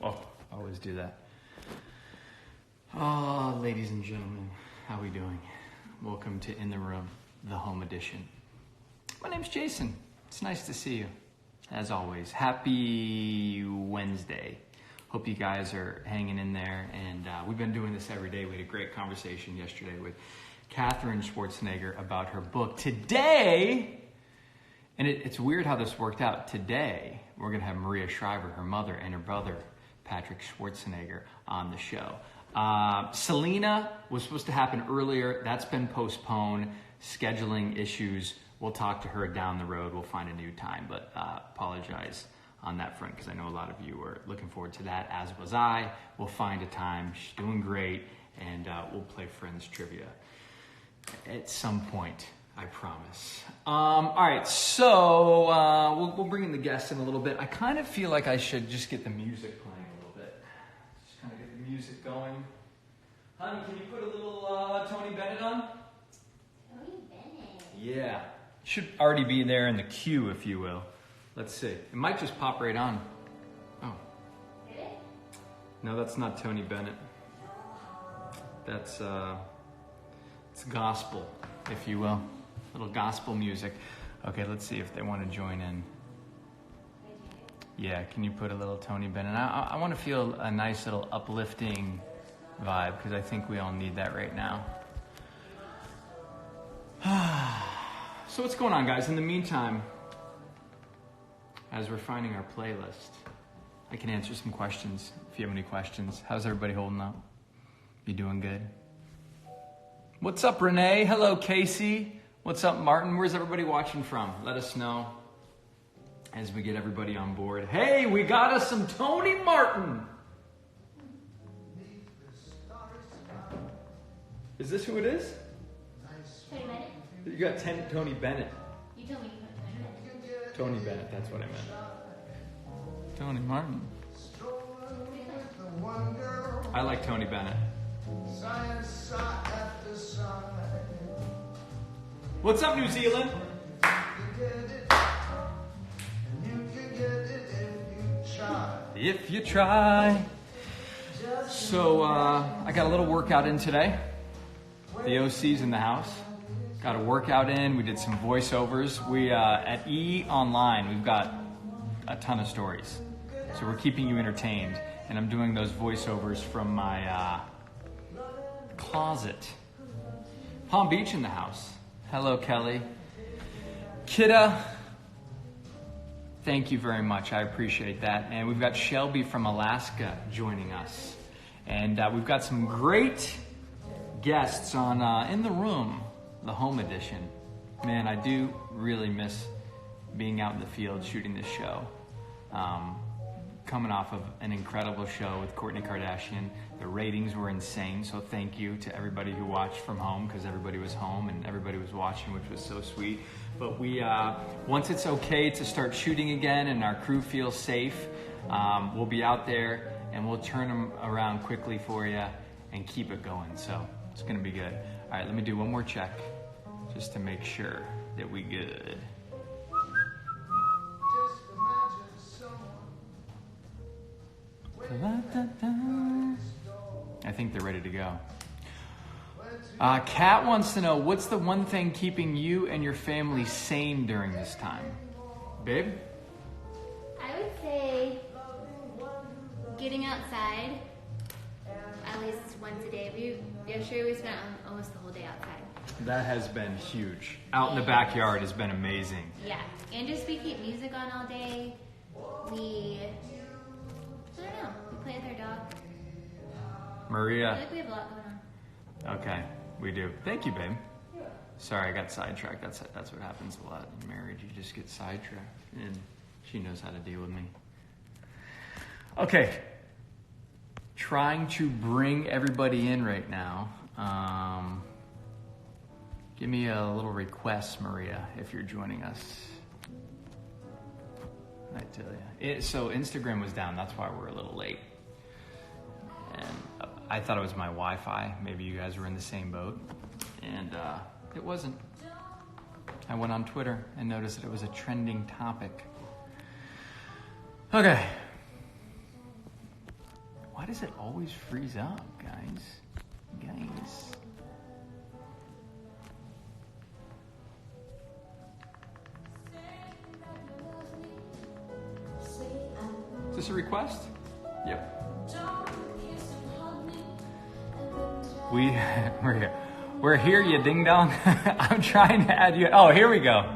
Oh, I always do that. Oh, ladies and gentlemen, how we doing? Welcome to In the Room, the home edition. My name's Jason. It's nice to see you. As always, happy Wednesday. Hope you guys are hanging in there. And we've been doing this every day. We had a great conversation yesterday with Schwarzenegger about her book. Today, and it's weird how this worked out. Today, we're going to have Maria Shriver, her mother, and her brother, Patrick Schwarzenegger, on the show. Selena was supposed to happen earlier. That's been postponed. Scheduling issues. We'll talk to her down the road. We'll find a new time, but apologize on that front because I know a lot of you were looking forward to that, as was I. We'll find a time. She's doing great, and we'll play Friends Trivia at some point, I promise. All right, so we'll bring in the guests in a little bit. I kind of feel like I should just get the music playing a little bit. Just kind of get the music going. Honey, can you put a little Tony Bennett on? Tony Bennett. Yeah. Should already be there in the queue, if you will. Let's see. It might just pop right on. Oh. Did it? No, that's not Tony Bennett. That's, it's gospel, if you will. Little gospel music. Okay, let's see if they want to join in. Yeah, can you put a little Tony Bennett? I want to feel a nice little uplifting vibe, because I think we all need that right now. So what's going on, guys? In the meantime, as we're finding our playlist, I can answer some questions if you have any questions. How's everybody holding up? You doing good? What's up, Ranae? Hello, Casey. What's up, Martin? Where's everybody watching from? Let us know as we get everybody on board. Hey, we got us some Tony Martin. Is this who it is? Tony Bennett? You got Tony Bennett. You told me to put Tony Bennett. Tony Bennett, that's what I meant. Tony Martin. I like Tony Bennett. What's up, New Zealand? If you try. So, I got a little workout in today. The Aussies in the house. Got a workout in. We did some voiceovers. We at E Online, we've got a ton of stories. So we're keeping you entertained. And I'm doing those voiceovers from my closet. Palm Beach in the house. Hello, Kelly. Chitta, thank you very much. I appreciate that. And we've got Shelby from Alaska joining us. And we've got some great guests on In the Room, the home edition. Man, I do really miss being out in the field shooting this show. Coming off of an incredible show with Kourtney Kardashian. The ratings were insane, so thank you to everybody who watched from home, because everybody was home and everybody was watching, which was so sweet. But we, once it's okay to start shooting again and our crew feels safe, we'll be out there and we'll turn them around quickly for you and keep it going. So it's gonna be good. All right, let me do one more check just to make sure that we good. I think they're ready to go. Kat wants to know, what's the one thing keeping you and your family sane during this time? Babe? I would say getting outside at least once a day. Yesterday we spent almost the whole day outside. That has been huge. Out in the backyard has been amazing. Yeah, and just we keep music on all day. I don't know. We play with our dog. Maria. I feel like we have a lot going on. Okay, we do. Thank you, babe. Sorry, I got sidetracked. That's what happens a lot in marriage. You just get sidetracked, and she knows how to deal with me. Okay. Trying to bring everybody in right now. Give me a little request, Maria, if you're joining us. I tell you. So Instagram was down. That's why we're a little late. And I thought it was my Wi-Fi. Maybe you guys were in the same boat. And it wasn't. I went on Twitter and noticed that it was a trending topic. Okay. does it always freeze up, guys? Guys. Is this a request? Yep. We're here, you ding dong. I'm trying to add you. Oh, here we go.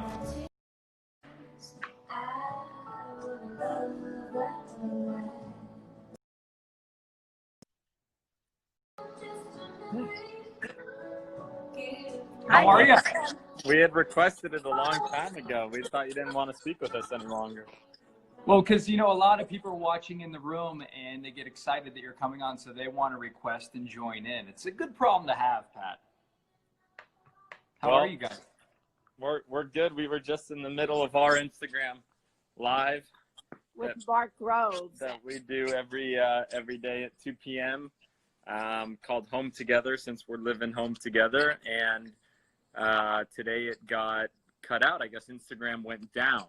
How are you? We had requested it a long time ago. We thought you didn't want to speak with us any longer. Well, because, a lot of people are watching in the room and they get excited that you're coming on, so they want to request and join in. It's a good problem to have, Pat. How are you guys? We're good. We were just in the middle of our Instagram live with Mark Groves that we do every day at 2 p.m. Called Home Together, since we're living home together. And today it got cut out. I guess Instagram went down.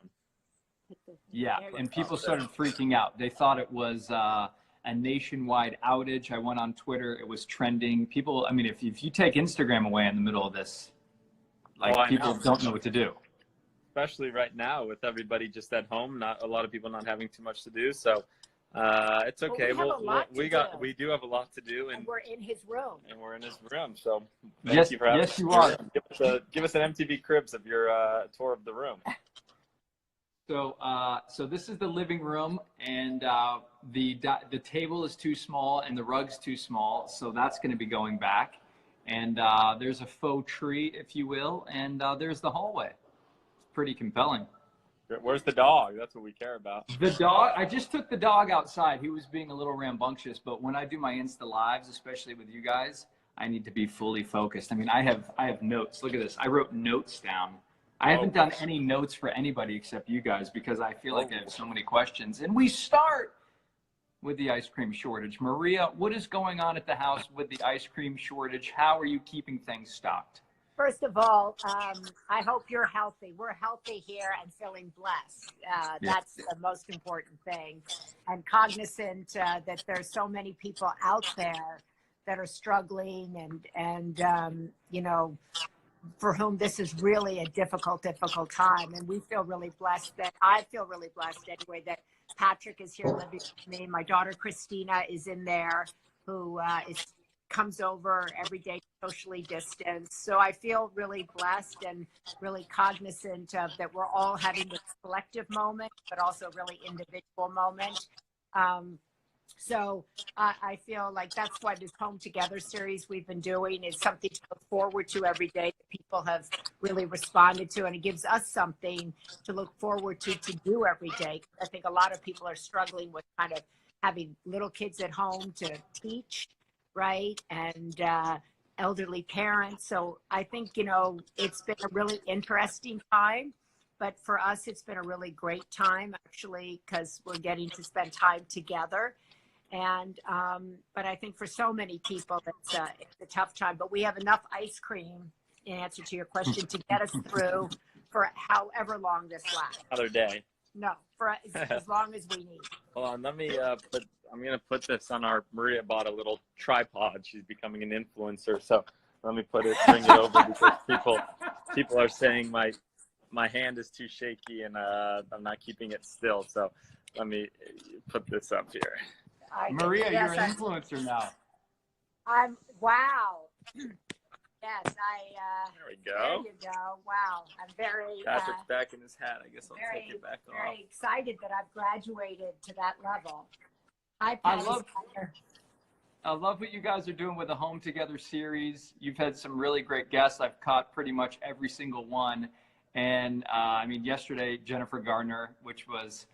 Yeah, and people started freaking out. They thought it was a nationwide outage. I went on Twitter. It was trending. People, if you take Instagram away in the middle of this, people don't know what to do. Especially right now with everybody just at home, not a lot of people not having too much to do. So it's okay. We do have a lot to do, and we're in his room. So thank you for having us. Yes, you are. Give us an MTV Cribs of your tour of the room. So this is the living room, and the table is too small and the rug's too small, so that's going to be going back. And there's a faux tree, if you will, and there's the hallway. It's pretty compelling. Where's the dog? That's what we care about. The dog, I just took the dog outside. He was being a little rambunctious, but when I do my Insta Lives, especially with you guys, I need to be fully focused. I have notes. Look at this. I wrote notes down. I haven't done any notes for anybody except you guys because I feel like I have so many questions. And we start with the ice cream shortage. Maria, what is going on at the house with the ice cream shortage? How are you keeping things stocked? First of all, I hope you're healthy. We're healthy here and feeling blessed. That's the most important thing. And cognizant that there's so many people out there that are struggling and for whom this is really a difficult time. And we feel really blessed I feel really blessed anyway, that Patrick is here living with me. My daughter, Christina, is in there, who comes over every day, socially distanced. So I feel really blessed and really cognizant of that we're all having this collective moment, but also really individual moment. So I feel like that's why this Home Together series we've been doing is something to look forward to every day that people have really responded to. And it gives us something to look forward to do every day. I think a lot of people are struggling with kind of having little kids at home to teach, right? And elderly parents. So I think, it's been a really interesting time. But for us, it's been a really great time, actually, because we're getting to spend time together. And but I think for so many people it's a tough time, but we have enough ice cream, in answer to your question, to get us through for however long this lasts. Another day. No, for as long as we need. Hold on, let me I'm gonna put this on Maria bought a little tripod. She's becoming an influencer, so let me bring it over because people are saying my hand is too shaky and I'm not keeping it still, so let me put this up here. Maria, you're an influencer now. Wow. Yes, there we go. There you go. Wow. I'm very Patrick's back in his hat. I guess I'll take it back off. Very excited that I've graduated to that level. I love what you guys are doing with the Home Together series. You've had some really great guests. I've caught pretty much every single one. And yesterday, Jennifer Gardner, which was,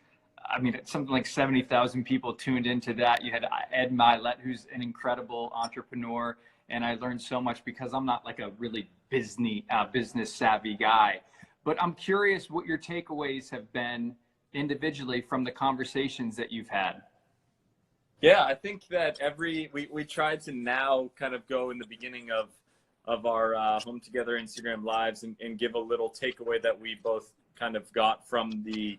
it's something like 70,000 people tuned into that. You had Ed Milet, who's an incredible entrepreneur. And I learned so much because I'm not like a really business savvy guy. But I'm curious what your takeaways have been individually from the conversations that you've had. Yeah, I think that we tried to now kind of go in the beginning of our Home Together Instagram lives and give a little takeaway that we both kind of got from the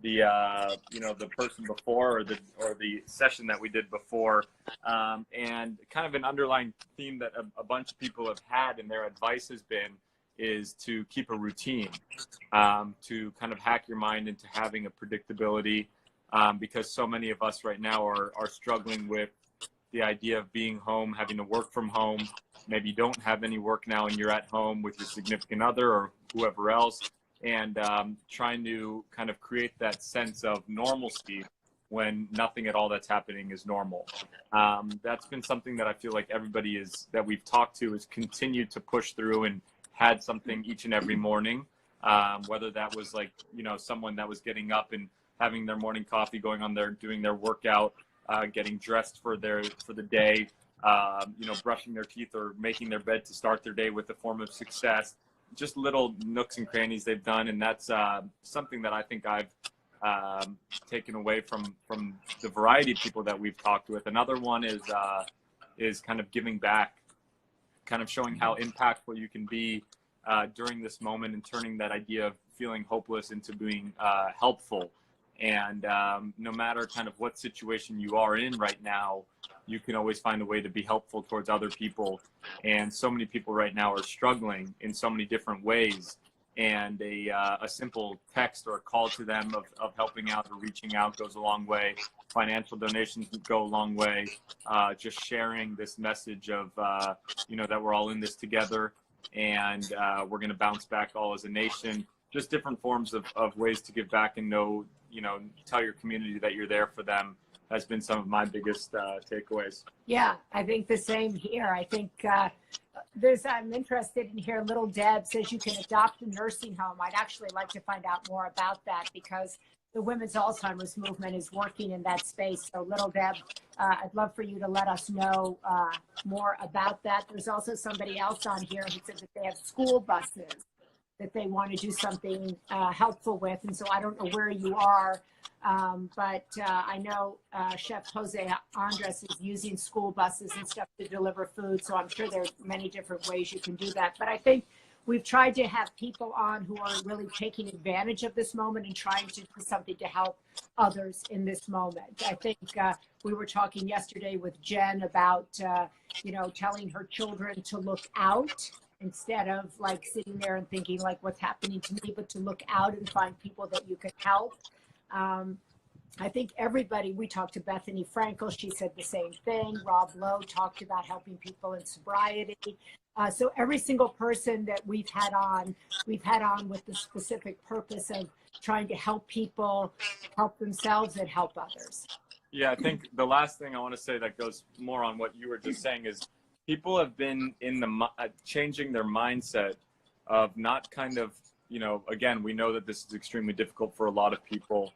the person before, or the session that we did before, and kind of an underlying theme that a bunch of people have had, and their advice has been, is to keep a routine, to kind of hack your mind into having a predictability, because so many of us right now are struggling with the idea of being home, having to work from home. Maybe you don't have any work now and you're at home with your significant other or whoever else, and trying to kind of create that sense of normalcy when nothing at all that's happening is normal. That's been something that I feel like everybody that we've talked to has continued to push through and had something each and every morning, whether that was like, someone that was getting up and having their morning coffee, going on there, doing their workout, getting dressed for the day, brushing their teeth or making their bed to start their day with a form of success, just little nooks and crannies they've done. And that's something that I think I've taken away from the variety of people that we've talked with. Another one is kind of giving back, kind of showing how impactful you can be during this moment, and turning that idea of feeling hopeless into being helpful. And no matter kind of what situation you are in right now, you can always find a way to be helpful towards other people. And so many people right now are struggling in so many different ways. And a simple text or a call to them of helping out or reaching out goes a long way. Financial donations go a long way. Just sharing this message of, that we're all in this together, and we're going to bounce back all as a nation. Just different forms of ways to give back and tell your community that you're there for them has been some of my biggest takeaways. Yeah, I think the same here. I think I'm interested in here. Little Deb says you can adopt a nursing home. I'd actually like to find out more about that, because the women's Alzheimer's movement is working in that space. So Little Deb, I'd love for you to let us know more about that. There's also somebody else on here who says that they have school buses that they want to do something helpful with. And so I don't know where you are, but I know Chef Jose Andres is using school buses and stuff to deliver food. So I'm sure there's many different ways you can do that. But I think we've tried to have people on who are really taking advantage of this moment and trying to do something to help others in this moment. I think we were talking yesterday with Jen about, telling her children to look out, instead of like sitting there and thinking like what's happening to me, but to look out and find people that you can help. I think everybody, we talked to Bethany Frankel, she said the same thing. Rob Lowe talked about helping people in sobriety. So every single person that we've had on with the specific purpose of trying to help people help themselves and help others. Yeah, I think the last thing I want to say that goes more on what you were just saying is people have been in changing their mindset of not kind of, again, we know that this is extremely difficult for a lot of people.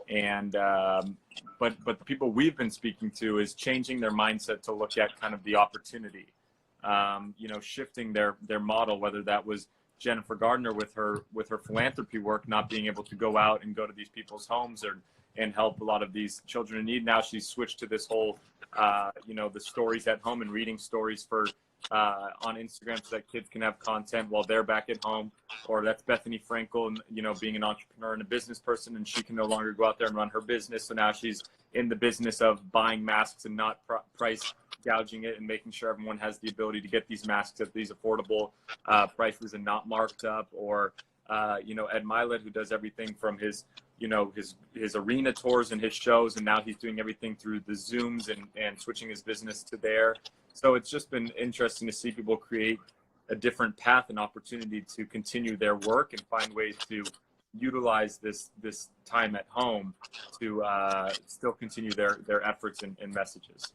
And, but the people we've been speaking to is changing their mindset to look at kind of the opportunity, shifting their model, whether that was Jennifer Gardner with her philanthropy work, not being able to go out and go to these people's homes and help a lot of these children in need. Now she's switched to this whole, the stories at home and reading stories on Instagram so that kids can have content while they're back at home. Or that's Bethany Frankel, and being an entrepreneur and a business person, and she can no longer go out there and run her business. So now she's in the business of buying masks and not price gouging it, and making sure everyone has the ability to get these masks at these affordable prices and not marked up. Or Ed Milet, who does everything from his arena tours and his shows, and now he's doing everything through the Zooms and switching his business to there. So it's just been interesting to see people create a different path and opportunity to continue their work and find ways to utilize this time at home to still continue their efforts and messages.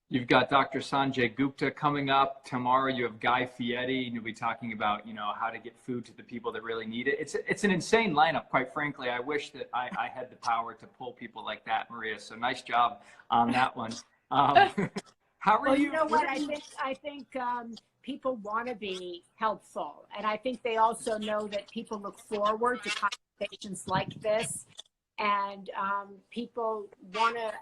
You've got Dr. Sanjay Gupta coming up tomorrow. You have Guy Fieri, and you'll be talking about, how to get food to the people that really need it. It's an insane lineup, quite frankly. I wish that I had the power to pull people like that, Maria. So nice job on that one. How are you? You know what? I think people want to be helpful, and I think they also know that people look forward to conversations like this, and people want to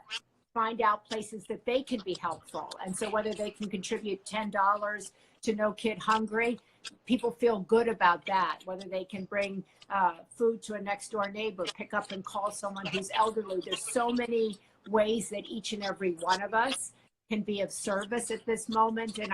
find out places that they can be helpful. And so whether they can contribute $10 to No Kid Hungry, people feel good about that. Whether they can bring food to a next door neighbor, pick up and call someone who's elderly. There's so many ways that each and every one of us can be of service at this moment. And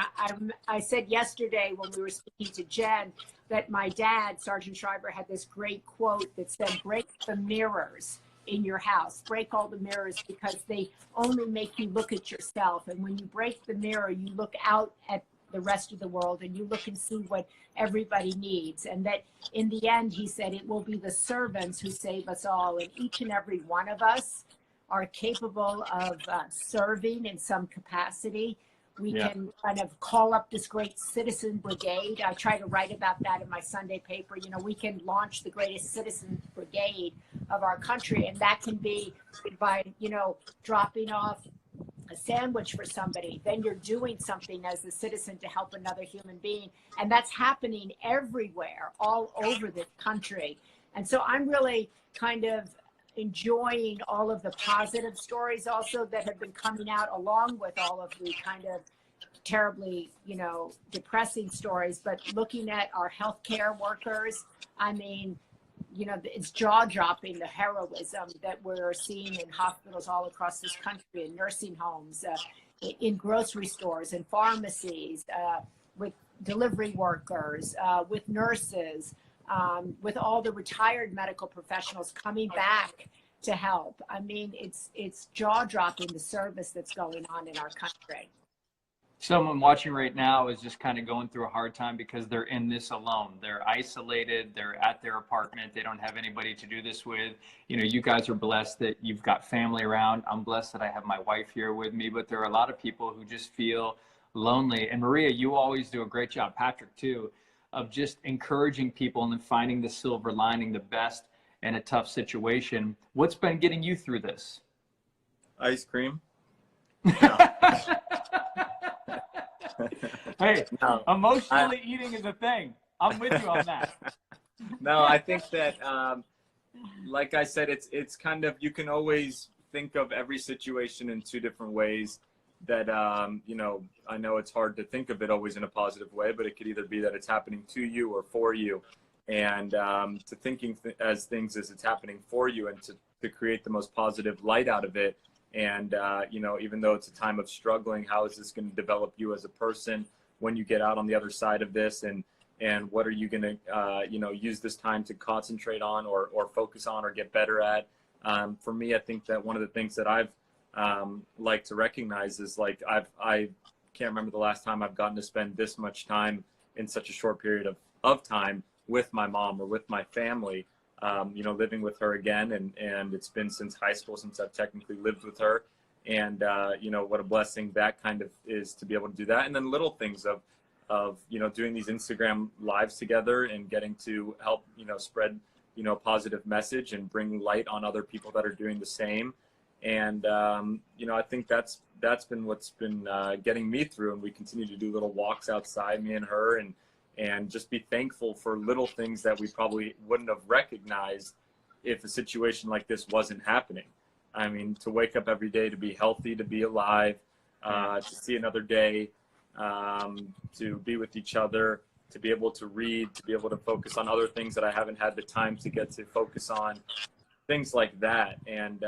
I said yesterday when we were speaking to Jen that my dad, Sergeant Shriver, had this great quote that said, break the mirrors in your house, break all the mirrors, because they only make you look at yourself. And when you break the mirror, you look out at the rest of the world and you look and see what everybody needs. And that in the end, he said, it will be the servants who save us all. And each and every one of us are capable of serving in some capacity. We can kind of call up this great citizen brigade. I try to write about that in my Sunday paper. You know, we can launch the greatest citizen brigade of our country. And that can be by, you know, dropping off a sandwich for somebody. Then you're doing something as a citizen to help another human being. And that's happening everywhere, all over the country. And so I'm really kind of enjoying all of the positive stories also that have been coming out, along with all of the kind of terribly, you know, depressing stories. But looking at our healthcare workers, I mean, you know, it's jaw-dropping, the heroism that we're seeing in hospitals all across this country, in nursing homes, in grocery stores, in pharmacies, with delivery workers, with nurses, with all the retired medical professionals coming back to help. I mean, it's jaw-dropping, the service that's going on in our country. Someone watching right now is just kind of going through a hard time because they're in this alone. They're isolated. They're at their apartment. They don't have anybody to do this with. You know, you guys are blessed that you've got family around. I'm blessed that I have my wife here with me, but there are a lot of people who just feel lonely. And Maria, you always do a great job, Patrick too, of just encouraging people and then finding the silver lining, the best in a tough situation. What's been getting you through this? Ice cream. Hey, No, emotionally eating is a thing. I'm with you on that. No, I think that, like I said, it's kind of, you can always think of every situation in two different ways. That, you know, I know it's hard to think of it always in a positive way, but it could either be that it's happening to you or for you. And to thinking as things as it's happening for you, and to create the most positive light out of it. And, you know, even though it's a time of struggling, how is this going to develop you as a person when you get out on the other side of this? And what are you going to, you know, use this time to concentrate on or focus on or get better at? For me, I think that one of the things that I've like to recognize is, like, I can't remember the last time I've gotten to spend this much time in such a short period of time with my mom or with my family. You know, living with her again, and it's been since high school since I've technically lived with her. And, you know, what a blessing that kind of is to be able to do that. And then little things of, you know, doing these Instagram lives together and getting to help, you know, spread, you know, positive message and bring light on other people that are doing the same. And, you know, I think that's been what's been getting me through. And we continue to do little walks outside, me and her, and just be thankful for little things that we probably wouldn't have recognized if a situation like this wasn't happening. I mean, to wake up every day, to be healthy, to be alive, to see another day, to be with each other, to be able to read, to be able to focus on other things that I haven't had the time to get to focus on, things like that. And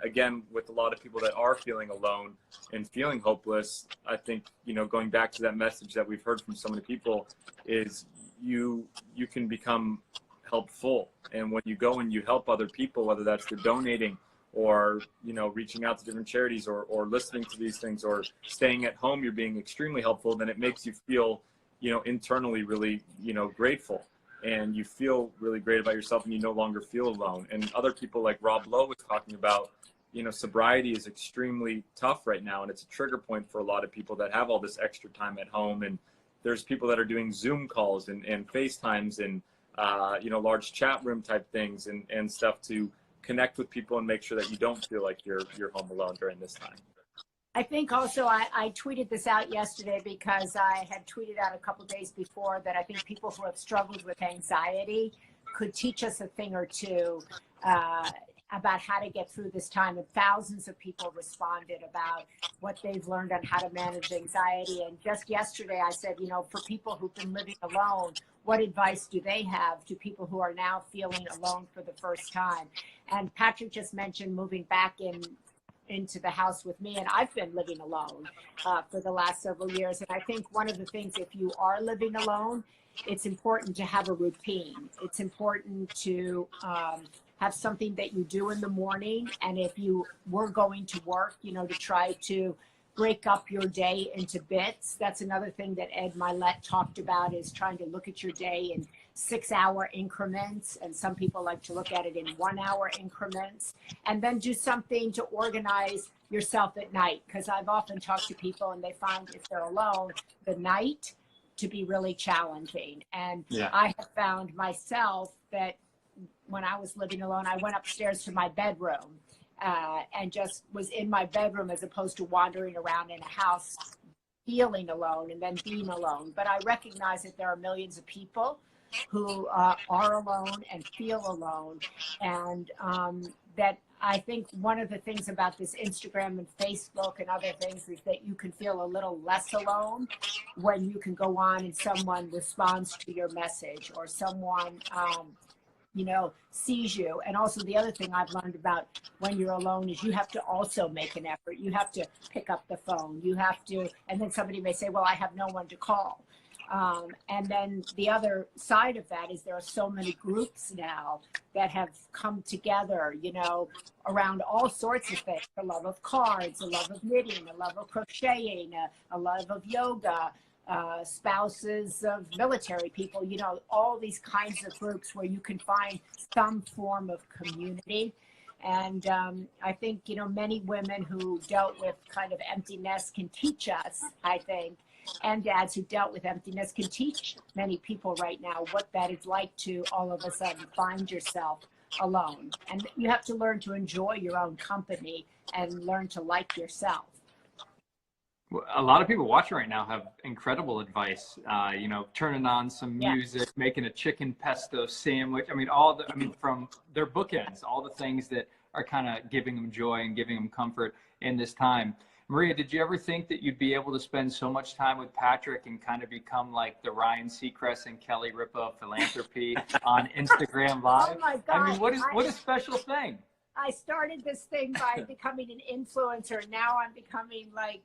again, with a lot of people that are feeling alone and feeling hopeless, I think, you know, going back to that message that we've heard from so many people is you can become helpful. And when you go and you help other people, whether that's through donating or, you know, reaching out to different charities or listening to these things or staying at home, you're being extremely helpful. Then it makes you feel, you know, internally really, you know, grateful. And you feel really great about yourself, and you no longer feel alone. And other people like Rob Lowe was talking about, you know, sobriety is extremely tough right now, and it's a trigger point for a lot of people that have all this extra time at home. And there's people that are doing Zoom calls and FaceTimes and, you know, large chat room type things and stuff to connect with people and make sure that you don't feel like you're home alone during this time. I think also I tweeted this out yesterday because I had tweeted out a couple days before that I think people who have struggled with anxiety could teach us a thing or two about how to get through this time. And thousands of people responded about what they've learned on how to manage anxiety. And just yesterday, I said, for people who've been living alone, what advice do they have to people who are now feeling alone for the first time? And Patrick just mentioned moving back into the house with me, and I've been living alone for the last several years. And I think one of the things, if you are living alone, it's important to have a routine. It's important to have something that you do in the morning. And if you were going to work, to try to break up your day into bits. That's another thing that Ed Milet talked about, is trying to look at your day in 6-hour increments. And some people like to look at it in 1-hour increments, and then do something to organize yourself at night. Because I've often talked to people and they find if they're alone, the night to be really challenging. And I have found myself that when I was living alone, I went upstairs to my bedroom and just was in my bedroom, as opposed to wandering around in a house feeling alone and then being alone. But I recognize that there are millions of people who are alone and feel alone. And that I think one of the things about this Instagram and Facebook and other things is that you can feel a little less alone when you can go on and someone responds to your message, or someone sees you. And also the other thing I've learned about when you're alone is you have to also make an effort. You have to pick up the phone. You have to, and then somebody may say, well, I have no one to call. And then the other side of that is there are so many groups now that have come together, around all sorts of things: a love of cards, a love of knitting, a love of crocheting, a love of yoga, spouses of military people, all these kinds of groups where you can find some form of community. And I think, many women who dealt with kind of emptiness can teach us, I think, and dads who dealt with emptiness can teach many people right now what that is like to all of a sudden find yourself alone. And you have to learn to enjoy your own company and learn to like yourself. A lot of people watching right now have incredible advice. Turning on some music, making a chicken pesto sandwich. From their bookends, all the things that are kind of giving them joy and giving them comfort in this time. Maria, did you ever think that you'd be able to spend so much time with Patrick and kind of become like the Ryan Seacrest and Kelly Ripa of philanthropy on Instagram Live? Oh my God. What a special thing. I started this thing by becoming an influencer. Now I'm becoming like,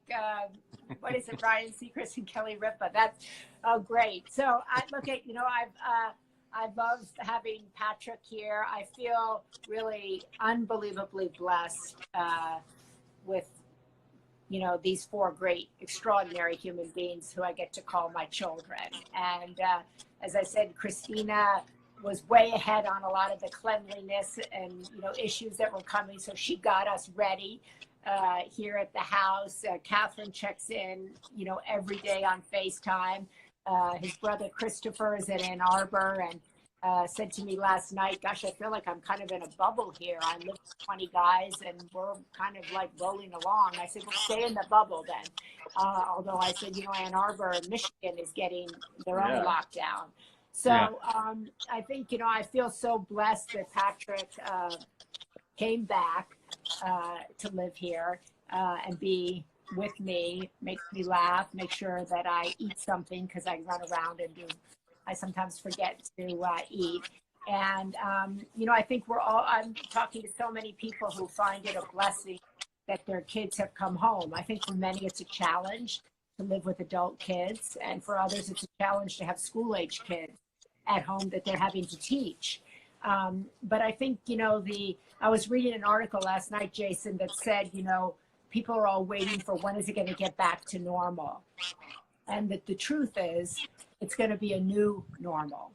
Ryan Seacrest and Kelly Ripa. That's great. So I look at, I love having Patrick here. I feel really unbelievably blessed with, these 4 great, extraordinary human beings who I get to call my children. And as I said, Christina was way ahead on a lot of the cleanliness and issues that were coming, so she got us ready here at the house. Catherine checks in every day on FaceTime. His brother Christopher is in Ann Arbor and said to me last night, gosh, I feel like I'm kind of in a bubble here. I live with 20 guys and we're kind of like rolling along. I said, well, stay in the bubble then. Although I said, Ann Arbor and Michigan is getting their own lockdown. So I think, I feel so blessed that Patrick came back to live here and be with me, make me laugh, make sure that I eat something, because I run around and I sometimes forget to eat. And, I think I'm talking to so many people who find it a blessing that their kids have come home. I think for many it's a challenge to live with adult kids, and for others it's a challenge to have school-age kids at home that they're having to teach. But I think, I was reading an article last night, Jason, that said, people are all waiting for when is it going to get back to normal? And that the truth is, it's going to be a new normal.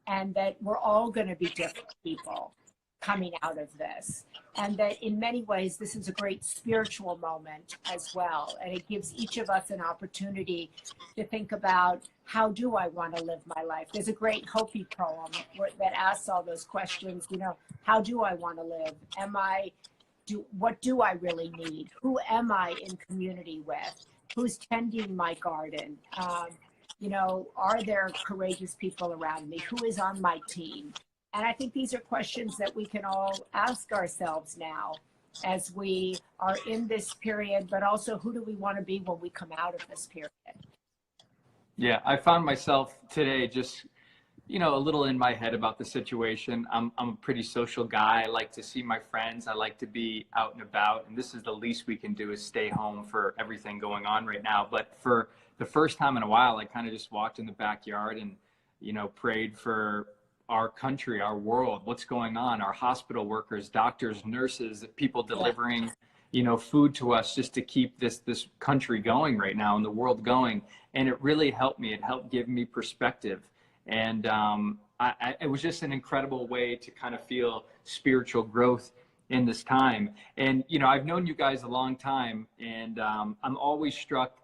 And that we're all going to be different people coming out of this. And that in many ways, this is a great spiritual moment as well. And it gives each of us an opportunity to think about, how do I want to live my life? There's a great Hopi poem that asks all those questions, how do I want to live? What do I really need? Who am I in community with? Who's tending my garden? Are there courageous people around me? Who is on my team? And I think these are questions that we can all ask ourselves now as we are in this period, but also who do we want to be when we come out of this period? Yeah, I found myself today just, you know, a little in my head about the situation. I'm a pretty social guy. I like to see my friends. I like to be out and about. And this is the least we can do is stay home for everything going on right now. But for the first time in a while, I kind of just walked in the backyard and, you know, prayed for our country, our world, what's going on, our hospital workers, doctors, nurses, people delivering, you know, food to us just to keep this country going right now and the world going. And it really helped me. It helped give me perspective. And it was just an incredible way to kind of feel spiritual growth in this time. And, you know, I've known you guys a long time, and I'm always struck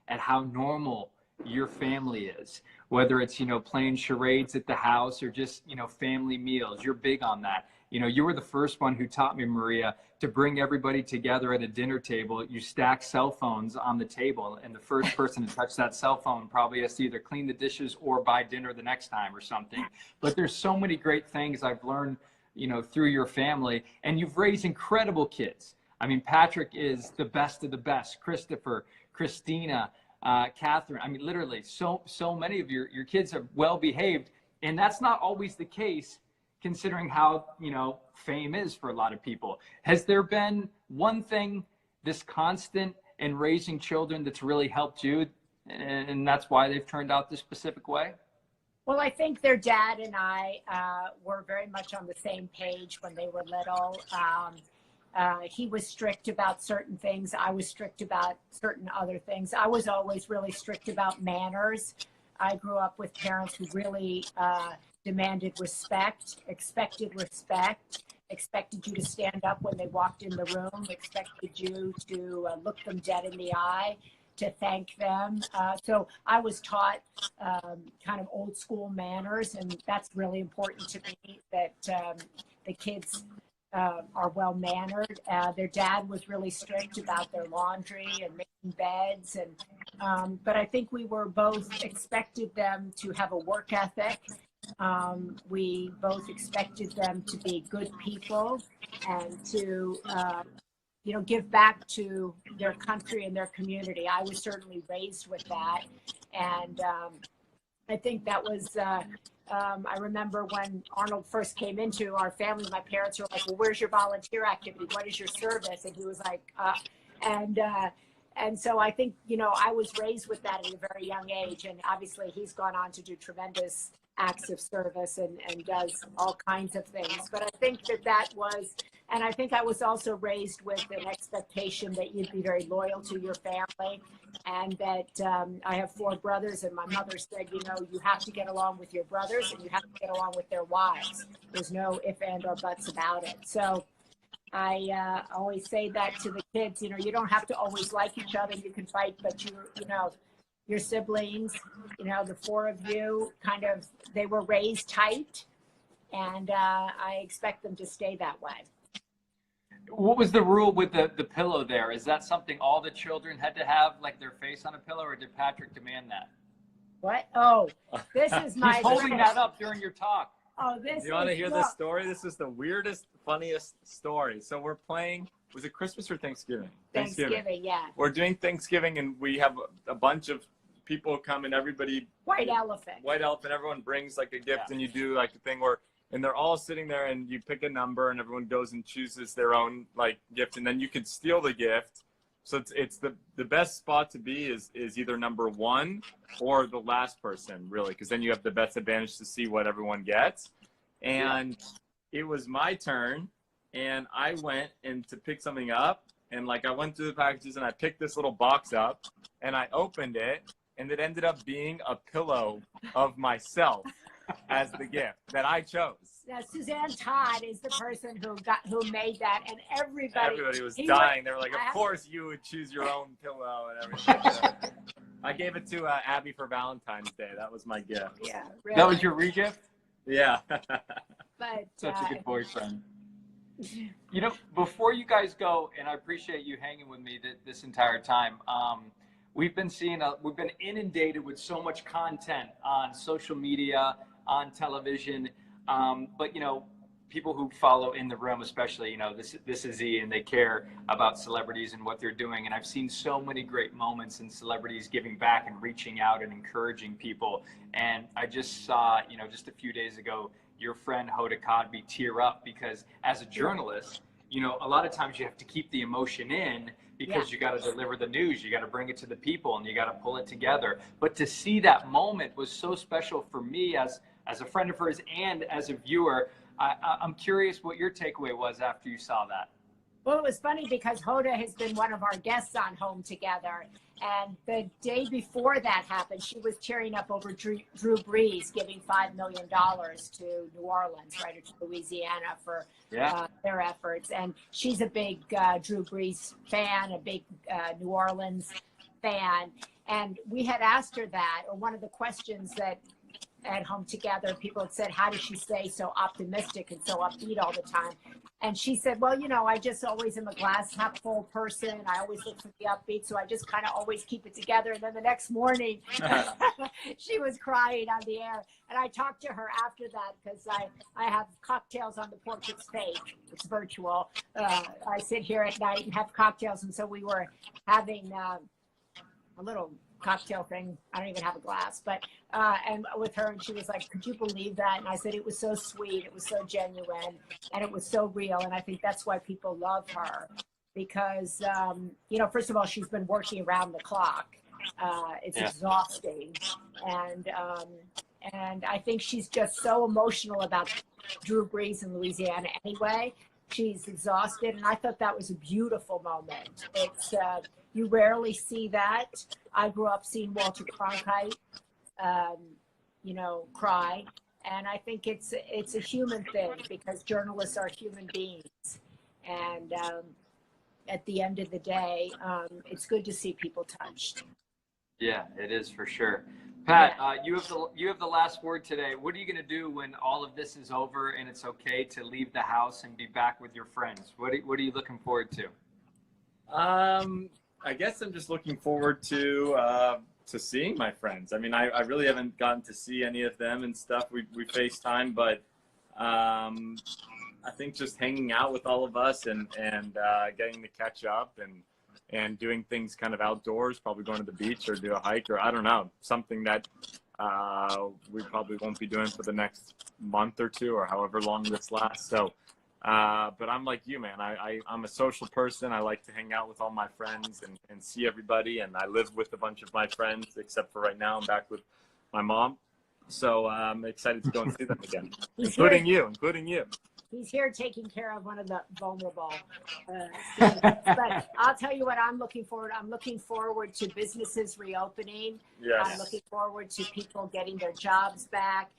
at how normal your family is, whether it's, you know, playing charades at the house or just, you know, family meals. You're big on that. You know, you were the first one who taught me, Maria, to bring everybody together at a dinner table. You stack cell phones on the table, and the first person to touch that cell phone probably has to either clean the dishes or buy dinner the next time or something. But there's so many great things I've learned, you know, through your family, and you've raised incredible kids. I mean, Patrick is the best of the best. Christopher, Christina, Catherine, I mean, literally so many of your kids are well behaved, and that's not always the case considering how, you know, fame is for a lot of people. Has there been one thing, this constant in raising children, that's really helped you, and that's why they've turned out this specific way? Well, I think their dad and I were very much on the same page when they were little. He was strict about certain things. I was strict about certain other things. I was always really strict about manners. I grew up with parents who really demanded respect, expected you to stand up when they walked in the room, expected you to look them dead in the eye, to thank them. So I was taught kind of old school manners, and that's really important to me, that the kids are well mannered. Their dad was really strict about their laundry and making beds, and but I think we were both expected them to have a work ethic. We both expected them to be good people and to you know, give back to their country and their community. I was certainly raised with that, and I think that was I remember when Arnold first came into our family, my parents were like, well, where's your volunteer activity? What is your service? And he was like, and so I think, you know, I was raised with that at a very young age. And obviously he's gone on to do tremendous acts of service and does all kinds of things. But I think that was, and I think I was also raised with an expectation that you'd be very loyal to your family, and that I have 4 brothers, and my mother said, you know, you have to get along with your brothers and you have to get along with their wives. There's no if, and, or buts about it. So I always say that to the kids, you know, you don't have to always like each other. You can fight, but you know, your siblings, you know, the 4 of you kind of, they were raised tight, and I expect them to stay that way. What was the rule with the pillow there? Is that something all the children had to have, like their face on a pillow, or did Patrick demand that? What? Oh, this is my He's holding that up during your talk. Oh, this You want to hear this story? This is the weirdest, funniest story. So we're playing, was it Christmas or Thanksgiving? Thanksgiving, yeah. We're doing Thanksgiving, and we have a bunch of people come, and everybody, White elephant, everyone brings like a gift, and you do like a thing where, and they're all sitting there, and you pick a number, and everyone goes and chooses their own like gift, and then you could steal the gift. So it's the best spot to be is either number 1 or the last person, really, because then you have the best advantage to see what everyone gets. And it was my turn, and I went and to pick something up, and like I went through the packages, and I picked this little box up, and I opened it, and it ended up being a pillow of myself as the gift that I chose. Now, Suzanne Todd is the person who made that, and everybody was dying. They were like, of course you would choose your own pillow and everything. I gave it to Abby for Valentine's Day. That was my gift. Yeah, really. That was your re-gift? Yeah. But such a good boyfriend. You know, before you guys go, and I appreciate you hanging with me this entire time, we've been inundated with so much content on social media, on television, But, you know, people who follow In the Room, especially, you know, this is E, and they care about celebrities and what they're doing. And I've seen so many great moments in celebrities giving back and reaching out and encouraging people. And I just saw, you know, just a few days ago, your friend Hoda Kotb tear up, because as a journalist, you know, a lot of times you have to keep the emotion in, because you got to deliver the news, you got to bring it to the people, and you got to pull it together. But to see that moment was so special for me as a friend of hers and as a viewer. I'm curious what your takeaway was after you saw that. Well, it was funny because Hoda has been one of our guests on Home Together. And the day before that happened, she was cheering up over Drew Brees giving $5 million to New Orleans, right, or to Louisiana for their efforts. And she's a big Drew Brees fan, a big New Orleans fan. And we had asked her that, or one of the questions that at Home Together, people had said, how does she stay so optimistic and so upbeat all the time? And she said, well, you know, I just always am a glass half full person. I always look for the upbeat, so I just kind of always keep it together. And then the next morning, she was crying on the air. And I talked to her after that, because I have cocktails on the porch. It's fake. It's virtual. I sit here at night and have cocktails. And so we were having a little cocktail thing. I don't even have a glass, but and with her, and she was like, could you believe that? And I said, it was so sweet, it was so genuine, and it was so real. And I think that's why people love her, because you know, first of all, she's been working around the clock. It's exhausting, and I think she's just so emotional about Drew Brees in Louisiana anyway. She's exhausted, and I thought that was a beautiful moment. It's you rarely see that. I grew up seeing Walter Cronkite, you know, cry, and I think it's a human thing, because journalists are human beings, and at the end of the day, it's good to see people touched. Yeah, it is for sure. Pat, you have the last word today. What are you going to do when all of this is over and it's okay to leave the house and be back with your friends? What are you looking forward to? I guess I'm just looking forward to seeing my friends. I mean, I really haven't gotten to see any of them and stuff. We FaceTime, but I think just hanging out with all of us and getting to catch up and doing things kind of outdoors, probably going to the beach or do a hike, or I don't know, something that we probably won't be doing for the next month or two, or however long this lasts. So, but I'm like you, man. I'm a social person. I like to hang out with all my friends and see everybody. And I live with a bunch of my friends, except for right now I'm back with my mom. So I'm excited to go and see them again, including you. He's here taking care of one of the vulnerable. But I'll tell you what I'm looking forward. I'm looking forward to businesses reopening. Yes. I'm looking forward to people getting their jobs back.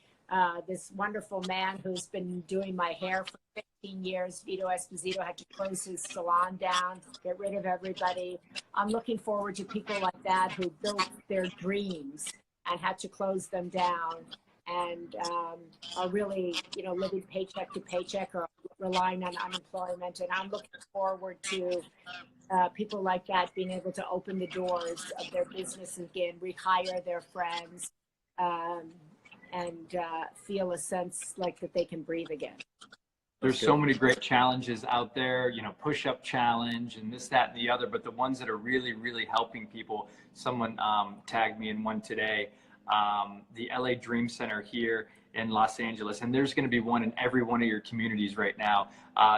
This wonderful man who's been doing my hair for 15 years, Vito Esposito, had to close his salon down, get rid of everybody. I'm looking forward to people like that who built their dreams and had to close them down, and are really, you know, living paycheck to paycheck or relying on unemployment. And I'm looking forward to people like that being able to open the doors of their business again, rehire their friends, and feel a sense like that they can breathe again. There's so many great challenges out there, you know, push-up challenge and this, that, and the other, but the ones that are really, really helping people, someone tagged me in one today, the LA Dream Center here in Los Angeles, and there's going to be one in every one of your communities right now.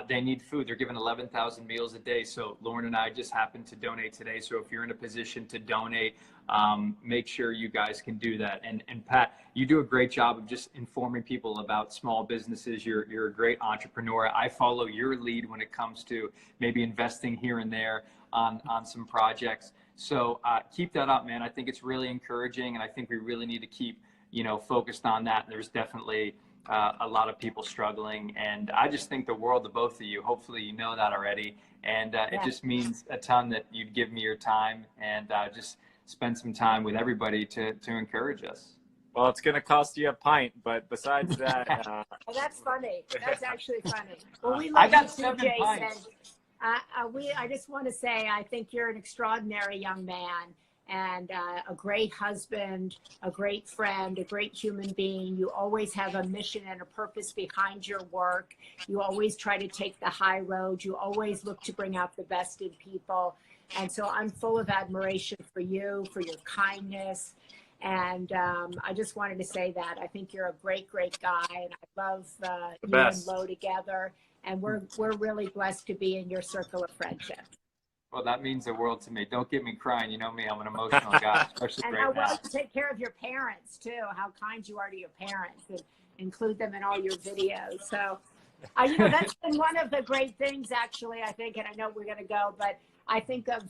They need food. They're giving 11,000 meals a day. So Lauren and I just happened to donate today. So if you're in a position to donate, make sure you guys can do that. And Pat, you do a great job of just informing people about small businesses. You're a great entrepreneur. I follow your lead when it comes to maybe investing here and there on some projects. So keep that up, man. I think it's really encouraging, and I think we really need to keep, you know, focused on that. There's definitely a lot of people struggling, and I just think the world of both of you. Hopefully you know that already, and it just means a ton that you'd give me your time and just spend some time with everybody to encourage us. Well, it's going to cost you a pint, but besides that... Oh, that's funny. That's actually funny. Well, we love you too, Jason. I just want to say I think you're an extraordinary young man, and a great husband, a great friend, a great human being. You always have a mission and a purpose behind your work. You always try to take the high road. You always look to bring out the best in people. And so I'm full of admiration for you, for your kindness. And I just wanted to say that. I think you're a great, great guy. And I love you and Lo together. And we're really blessed to be in your circle of friendship. Well, that means the world to me. Don't get me crying. You know me, I'm an emotional guy, especially and right how now. well you take care of your parents, too. How kind you are to your parents and include them in all your videos. So, you know, that's been one of the great things, actually, I think, and I know we're going to go, but I think of,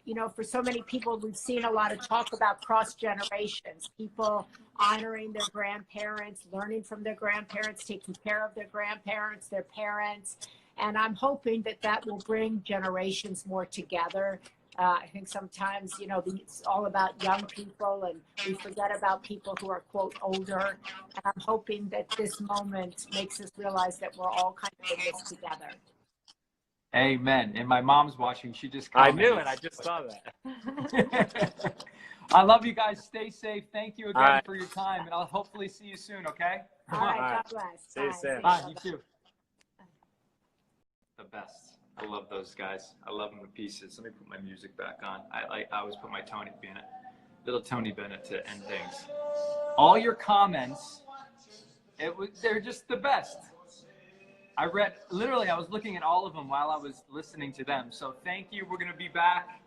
you know, for so many people, we've seen a lot of talk about cross generations, people honoring their grandparents, learning from their grandparents, taking care of their grandparents, their parents. And I'm hoping that that will bring generations more together. I think sometimes, you know, it's all about young people and we forget about people who are, quote, older. And I'm hoping that this moment makes us realize that we're all kind of in this together. Amen. And my mom's watching. She just commented. commented. I knew it. I just saw that. I love you guys. Stay safe. Thank you again right. for your time. And I'll hopefully see you soon, okay? All right. God bless. Stay safe. Bye. You too. The best. I love those guys. I love them to pieces. Let me put my music back on. I always put my Tony Bennett, little Tony Bennett to end things. All your comments, they're just the best. I was looking at all of them while I was listening to them. So thank you. We're going to be back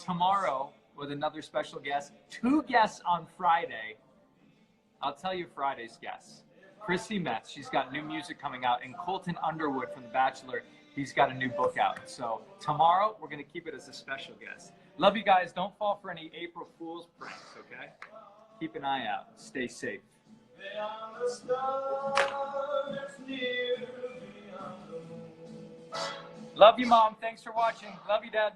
tomorrow with another special guest. 2 guests on Friday. I'll tell you Friday's guests. Chrissy Metz, she's got new music coming out, and Colton Underwood from The Bachelor, he's got a new book out. So tomorrow, we're going to keep it as a special guest. Love you guys. Don't fall for any April Fool's pranks, okay? Keep an eye out. Stay safe. Love you, Mom. Thanks for watching. Love you, Dad.